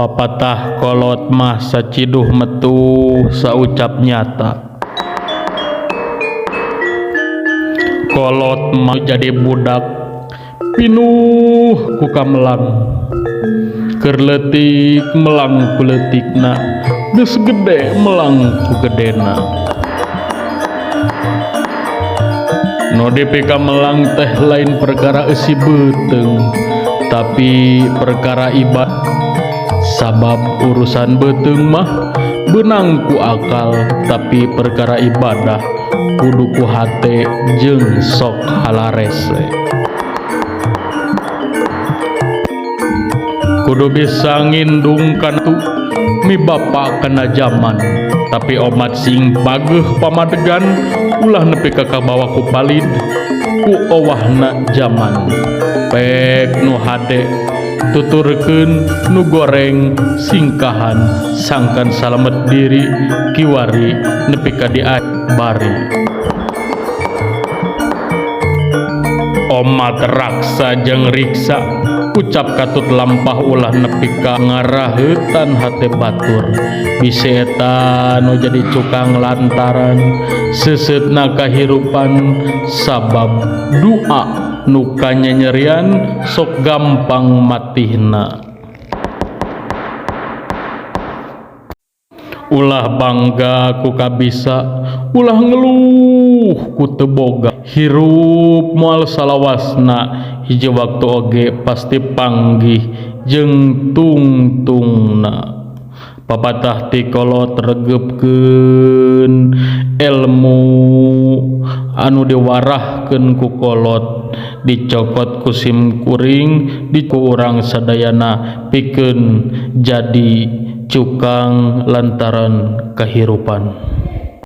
Papatah kolot mah saciduh metu saucap nyata. Kolot mah jadi budak pinuh ku kamelang, keur leutik melang ku leutikna, geus gede melang ku gedena. No DPK melang teh lain perkara eusi beuteung, tapi perkara ibadah. Sabab urusan beuteung mah beunang ku akal, tapi perkara ibadah kudu ku hate jeung sok halarese. Kudu bisa ngindungkan tu mi bapa kana zaman, tapi omat sing pageuh pamadegan ulah nepi ka kabawa ku palid ku owahna zaman. Pek nu hade tuturkeun nu goreng singkahan, sangkan salamet diri kiwari nepi ka diabari. Omat raksa jeung riksa, ucap katut lampah ulah nepi ka ngaraheutan hate batur. Bisi eta nu jadi cukang lantaran seuseutna kahirupan, sabab doa nu kanyanyerian sok gampang matihna. Ulah bangga ku kabisa, ulah ngeluh ku teu boga. Hirup moal salawasna hiji waktu oge pasti panggih jeung tungtungna. Papatah ti kolot regepkeun ilmu anu diwarahkeun ku kolot, dicokot ku sim kuring di ku urang sadayana pikeun jadi cukang lantaran kahirupan.